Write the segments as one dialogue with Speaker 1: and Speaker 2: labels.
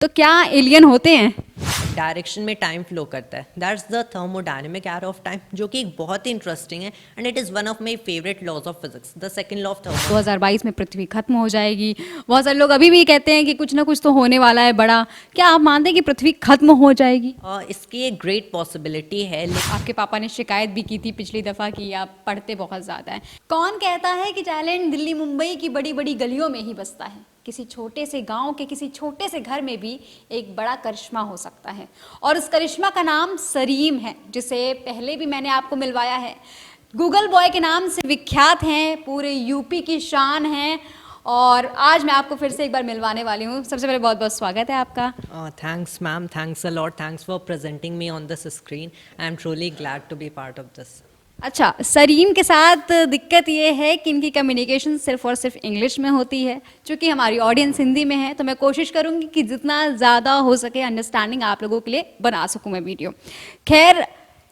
Speaker 1: तो क्या एलियन होते हैं?
Speaker 2: डायरेक्शन में टाइम फ्लो करता है, that's the thermodynamic arrow of time, जो कि एक बहुत ही इंटरेस्टिंग है and it is one of my favourite laws of physics, the second law of thermo.
Speaker 1: 2022 में पृथ्वी खत्म हो जाएगी। बहुत सारे लोग अभी भी कहते हैं कि कुछ ना कुछ तो होने वाला है बड़ा। क्या आप मानते हैं कि पृथ्वी खत्म हो जाएगी?
Speaker 2: इसकी एक ग्रेट पॉसिबिलिटी है।
Speaker 1: आपके पापा ने शिकायत भी की थी पिछली दफा कि आप पढ़ते बहुत ज्यादा हैं। कौन कहता है कि टैलेंट दिल्ली मुंबई की बड़ी बड़ी गलियों में ही बसता है? किसी छोटे से गांव के किसी छोटे से घर में भी एक बड़ा करिश्मा हो सकता है, और उस करिश्मा का नाम सरीम है, जिसे पहले भी मैंने आपको मिलवाया है। गूगल बॉय के नाम से विख्यात हैं, पूरे यूपी की शान हैं, और आज मैं आपको फिर से एक बार मिलवाने वाली हूँ। सबसे पहले बहुत बहुत स्वागत है आपका।
Speaker 2: Thanks ma'am, thanks a lot, thanks for presenting me on this screen. I am truly glad to be part of this.
Speaker 1: अच्छा, सरीम के साथ दिक्कत ये है कि इनकी कम्युनिकेशन सिर्फ और सिर्फ इंग्लिश में होती है। चूँकि हमारी ऑडियंस हिंदी में है तो मैं कोशिश करूँगी कि जितना ज़्यादा हो सके अंडरस्टैंडिंग आप लोगों के लिए बना सकूँ मैं वीडियो। खैर,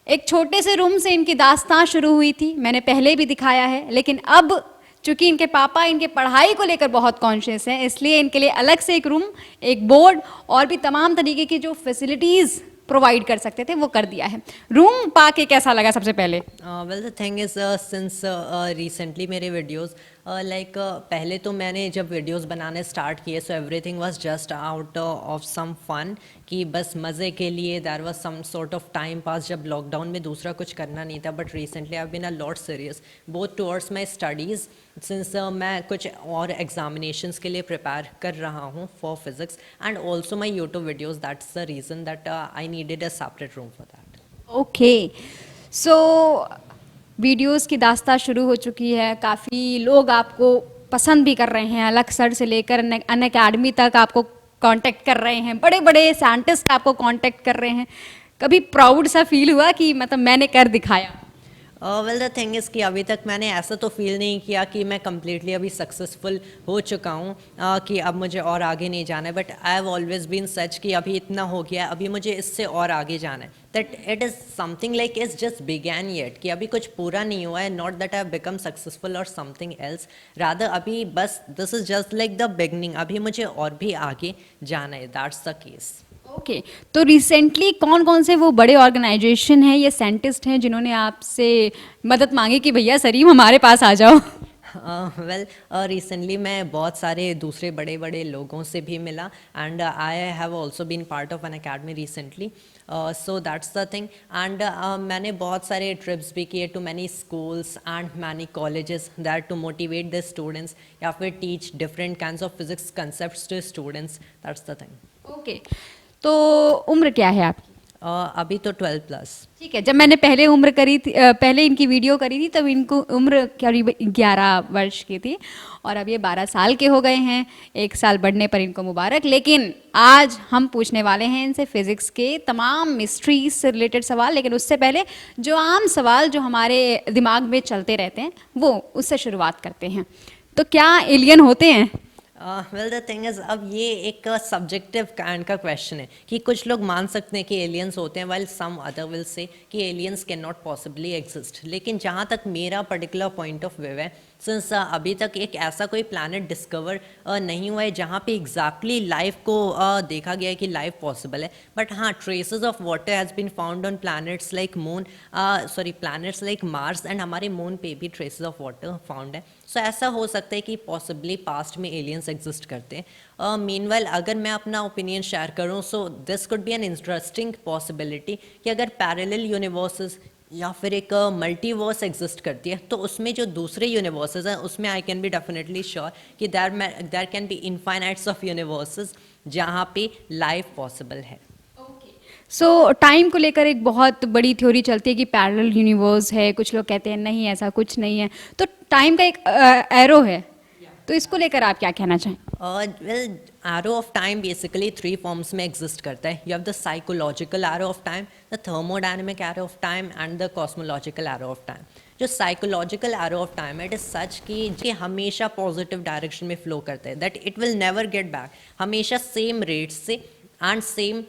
Speaker 1: एक छोटे से रूम से इनकी दास्तां शुरू हुई थी, मैंने पहले भी दिखाया है, लेकिन अब चूँकि इनके पापा इनके पढ़ाई को लेकर बहुत कॉन्शियस हैं, इसलिए इनके लिए अलग से एक रूम, एक बोर्ड और भी तमाम तरीके की जो फैसिलिटीज़ प्रोवाइड कर सकते थे वो कर दिया है। रूम पाके कैसा लगा सबसे पहले?
Speaker 2: Well the thing is since recently मेरे वीडियोस पहले तो मैंने जब वीडियोस बनाने स्टार्ट किए so everything was just out of some fun, कि बस मज़े के लिए, there was some sort of time pass जब लॉकडाउन में दूसरा कुछ करना नहीं था। But recently I have been a lot serious both towards my studies, since मैं कुछ और एग्जामिनेशंस के लिए प्रिपेयर कर रहा हूँ for physics, and also my YouTube videos. That's the reason that I needed a separate room for that.
Speaker 1: Okay, so videos की दास्तां शुरू हो चुकी है, काफ़ी लोग आपको पसंद भी कर रहे हैं, अलग सर से लेकर अन अकेडमी तक आपको कांटेक्ट कर रहे हैं, बड़े बड़े साइंटिस्ट आपको कांटेक्ट कर रहे हैं। कभी प्राउड सा फील हुआ कि मतलब मैंने कर दिखाया?
Speaker 2: वेल द थिंग इज़ कि अभी तक मैंने ऐसा तो फील नहीं किया कि मैं कम्प्लीटली अभी सक्सेसफुल हो चुका हूँ, कि अब मुझे और आगे नहीं जाना है। But I have always been such कि अभी इतना हो गया है, अभी मुझे इससे और आगे जाना है। That it is something like is just began yet, कि अभी कुछ पूरा नहीं हुआ है। Not that I have become successful और समथिंग एल्स, रादर अभी बस this is just like the beginning, अभी मुझे और भी आगे जाना है। That's the case.
Speaker 1: ओके, तो रिसेंटली कौन कौन से वो बड़े ऑर्गेनाइजेशन हैं या साइंटिस्ट हैं जिन्होंने आपसे मदद मांगी कि भैया सरीम हमारे पास आ जाओ?
Speaker 2: वेल रिसेंटली मैं बहुत सारे दूसरे बड़े बड़े लोगों से भी मिला, and I have also been part of an academy recently, so that's the thing. And मैंने बहुत सारे ट्रिप्स भी किए to many schools and many colleges that to motivate the students, या फिर teach different kinds of physics concepts to students. That's the thing.
Speaker 1: Okay, तो उम्र क्या है आपकी?
Speaker 2: अभी तो 12+।
Speaker 1: ठीक है, जब मैंने पहले उम्र करी थी, पहले इनकी वीडियो करी थी, तब इनको उम्र करीब 11 वर्ष की थी, और अब ये 12 साल के हो गए हैं। 1 साल बढ़ने पर इनको मुबारक। लेकिन आज हम पूछने वाले हैं इनसे फिजिक्स के तमाम मिस्ट्रीज से रिलेटेड सवाल, लेकिन उससे पहले जो आम सवाल जो हमारे दिमाग में चलते रहते हैं वो उससे शुरुआत करते हैं। तो क्या एलियन होते हैं?
Speaker 2: वेल द थिंग इज़, अब ये एक सब्जेक्टिव काइंड का क्वेश्चन है कि कुछ लोग मान सकते हैं कि एलियंस होते हैं, while some other will say कि aliens can not possibly exist. लेकिन जहाँ तक मेरा पर्टिकुलर पॉइंट ऑफ व्यू है, सिंस अभी तक एक ऐसा कोई प्लानट डिस्कवर नहीं हुआ है जहाँ पे एग्जैक्टली लाइफ को देखा गया है कि लाइफ पॉसिबल है। बट हाँ, traces of water has been found on planets like moon, planets like Mars, and हमारे मून पे भी ट्रेसेस ऑफ वाटर फाउंड है। सो ऐसा हो सकता है कि पॉसिबली पास्ट में एलियंस एग्जिस्ट करते हैं। मीनवाइल अगर मैं अपना ओपिनियन शेयर करूँ, so this could be N interesting possibility कि अगर पैरेलल यूनिवर्सेस या फिर एक मल्टीवर्स एग्जिस्ट करती है, तो उसमें जो दूसरे यूनिवर्सेस हैं उसमें I can be definitely sure कि there can be infinites of universes जहाँ पे लाइफ पॉसिबल है।
Speaker 1: सो टाइम को लेकर एक बहुत बड़ी थ्योरी चलती है कि पैरेलल यूनिवर्स है, कुछ लोग कहते हैं नहीं ऐसा कुछ नहीं है। तो टाइम का एक एरो है, तो इसको लेकर आप क्या कहना चाहें?
Speaker 2: Well, arrow of time basically 3 forms में एग्जिस्ट करता है। You have the psychological arrow of time, the thermodynamic arrow of time, and the cosmological arrow of time. जो psychological arrow of time it is such कि हमेशा positive direction में flow करता है, that it will never get back, हमेशा same rate से and same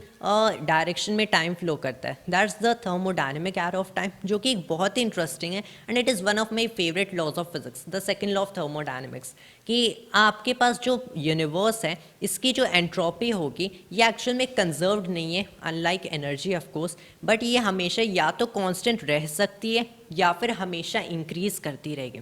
Speaker 2: direction में time flow करता है. That's the thermodynamic arrow of time, जो कि बहुत ही इंटरेस्टिंग है and it is one of my favourite laws of physics, the second law of thermodynamics. कि आपके पास जो यूनिवर्स है इसकी जो एंट्रोपी होगी ये एक्चुअल में कंजर्व्ड नहीं है, unlike energy of course, but ये हमेशा या तो कांस्टेंट रह सकती है या फिर हमेशा इंक्रीज करती रहेगी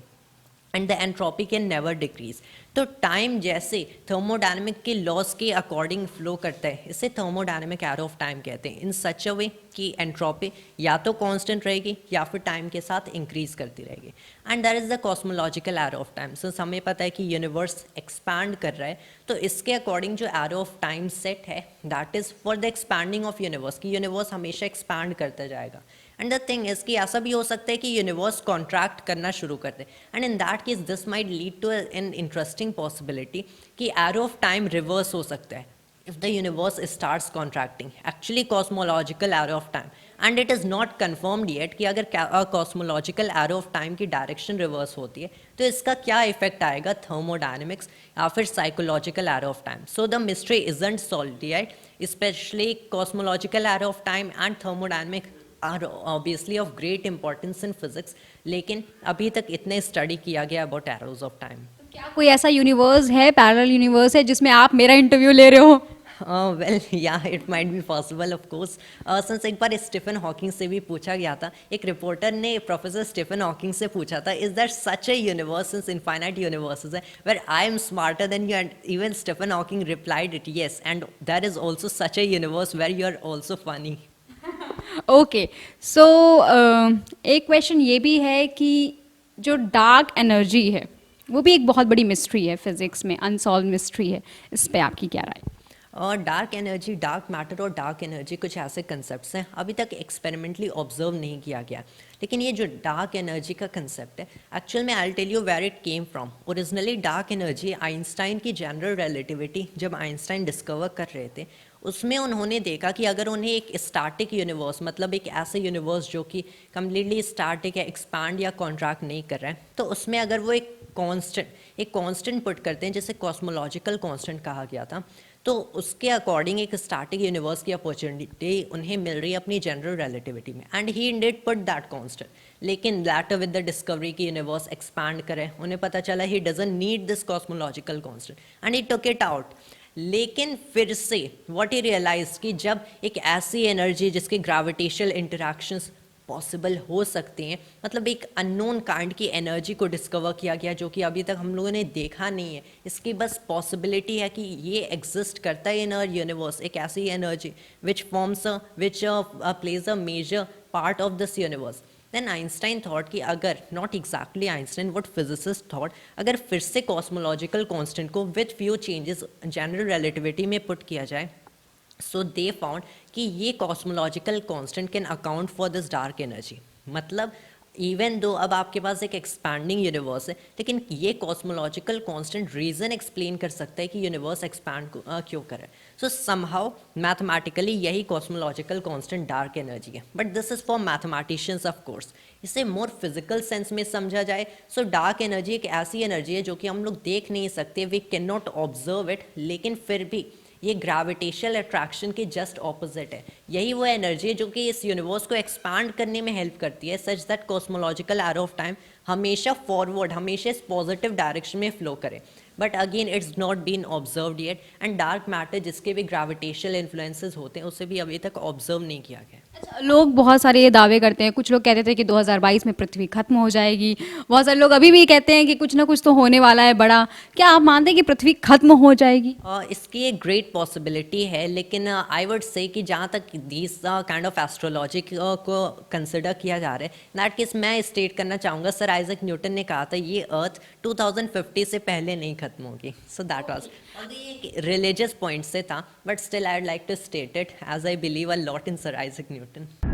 Speaker 2: and the entropy can never decrease. तो टाइम जैसे थर्मोडायनेमिक के लॉज के अकॉर्डिंग फ्लो करता है, इसे थर्मोडायनेमिक एरो ऑफ टाइम कहते हैं, इन सच अ वे कि एंट्रोपी या तो कांस्टेंट रहेगी या फिर टाइम के साथ इंक्रीज करती रहेगी. And that is the cosmological arrow of time. So हमें पता है कि यूनिवर्स एक्सपैंड कर रहा है, तो इसके अकॉर्डिंग जो एरो ऑफ टाइम सेट है that is for the expanding of universe, कि यूनिवर्स हमेशा एक्सपैंड करता जाएगा. एंड द थिंग इज कि ऐसा भी हो सकता है कि यूनिवर्स कॉन्ट्रैक्ट करना शुरू कर दे, and in that case this might lead to an interesting possibility कि एरो ऑफ टाइम रिवर्स हो सकता है if the universe starts contracting, actually cosmological arrow of time, and it is not confirmed yet कि अगर cosmological arrow of time की direction reverse होती है तो इसका क्या effect आएगा thermodynamics या फिर psychological arrow of time. So the mystery isn't solved yet, especially cosmological arrow of time and thermodynamic are obviously of great importance in physics, लेकिन अभी तक इतने स्टडी किया गया about arrows of time.
Speaker 1: क्या कोई ऐसा यूनिवर्स है, पैरेलल यूनिवर्स है जिसमें आप मेरा इंटरव्यू ले रहे हो?
Speaker 2: वेल या it might be possible of course. Since एक बार स्टीफन हॉकिंग से भी पूछा गया था, एक रिपोर्टर ने प्रोफेसर स्टीफन हॉकिंग से पूछा था, is that such a universe since infinite universes है where I am smarter than you, and even Stephen Hawking replied it yes, and there is also such a universe where you are also funny.
Speaker 1: Okay, so एक question ये भी है कि जो dark energy है वो भी एक बहुत बड़ी मिस्ट्री है फिजिक्स में, अनसॉल्व मिस्ट्री है. इस पे आपकी क्या राय?
Speaker 2: और डार्क एनर्जी, डार्क मैटर और डार्क एनर्जी कुछ ऐसे कंसेप्ट्स हैं अभी तक एक्सपेरिमेंटली ऑब्जर्व नहीं किया गया, लेकिन ये जो डार्क एनर्जी का कंसेप्ट है एक्चुअल में I tell you where it came from. Originally dark energy Einstein की जनरल रिलेटिविटी जब आइंस्टाइन डिस्कवर कर रहे थे उसमें उन्होंने देखा कि अगर उन्हें एक स्टैटिक यूनिवर्स, मतलब एक ऐसे यूनिवर्स जो कि कम्प्लीटली स्टैटिक है, एक्सपांड या कॉन्ट्रैक्ट नहीं कर रहा है, तो उसमें अगर वो एक कांस्टेंट पुट करते हैं जिसे कॉस्मोलॉजिकल कांस्टेंट कहा गया था, तो उसके अकॉर्डिंग एक स्टैटिक यूनिवर्स की अपॉर्चुनिटी उन्हें मिल रही है अपनी जनरल रिलेटिविटी में, and he did put that constant. लेकिन लैटर विद द डिस्कवरी की यूनिवर्स एक्सपैंड करे, उन्हें पता चला he doesn't need this cosmological constant and he took it out. लेकिन फिर से व्हाट ही रियलाइज कि जब एक ऐसी एनर्जी जिसकी ग्रेविटेशनल इंटरैक्शंस पॉसिबल हो सकती हैं, मतलब एक अननोन काइंड की एनर्जी को डिस्कवर किया गया जो कि अभी तक हम लोगों ने देखा नहीं है, इसकी बस पॉसिबिलिटी है कि ये एग्जिस्ट करता है इन अवर यूनिवर्स, एक ऐसी energy which plays a major part of this universe. Then Einstein thought कि अगर, not exactly Einstein, what physicist thought, अगर फिर से कॉस्मोलॉजिकल कांस्टेंट को with few changes general relativity में पुट किया जाए, सो दे फाउंड कि ये cosmological constant can account for this dark energy. मतलब इवन दो अब आपके पास एक एक्सपैंडिंग यूनिवर्स है, लेकिन ये कॉस्मोलॉजिकल कांस्टेंट रीजन एक्सप्लेन कर सकता है कि यूनिवर्स एक्सपैंड क्यों कर रहा है. सो समहाउ मैथमेटिकली यही कॉस्मोलॉजिकल कांस्टेंट डार्क एनर्जी है, but this is for mathematicians of course. इसे मोर फिजिकल सेंस में समझा जाए, सो डार्क एनर्जी एक ऐसी एनर्जी है जो कि हम लोग देख नहीं सकते, we can not observe it, लेकिन फिर भी ये ग्रेविटेशनल अट्रैक्शन के जस्ट ऑपोजिट है. यही वो एनर्जी है जो कि इस यूनिवर्स को एक्सपांड करने में हेल्प करती है, such that cosmological arrow of time हमेशा फॉरवर्ड, हमेशा इस पॉजिटिव डायरेक्शन में फ्लो करे. But again it's not been observed yet, and dark matter जिसके भी ग्रेविटेशनल इन्फ्लुएंसेस होते हैं उसे भी अभी तक ऑब्जर्व नहीं किया गया.
Speaker 1: अच्छा, लोग बहुत सारे ये दावे करते हैं, कुछ लोग कहते थे कि 2022 में पृथ्वी खत्म हो जाएगी, बहुत सारे लोग अभी भी कहते हैं कि कुछ ना कुछ तो होने वाला है बड़ा. क्या आप मानते हैं कि पृथ्वी खत्म हो जाएगी?
Speaker 2: इसकी एक ग्रेट पॉसिबिलिटी है, लेकिन आई वुड से कि जहाँ तक दिस काइंड ऑफ एस्ट्रोलॉजी को कंसिडर किया जा रहा है, दैट केस मैं स्टेट करना चाहूँगा, सर आइजक न्यूटन ने कहा था ये अर्थ 2050 से पहले नहीं खत्म होगी. सो दैट वाज, ये एक रिलीजियस पॉइंट से था, but still I would like to state it as I believe a lot in sir Isaac Newton.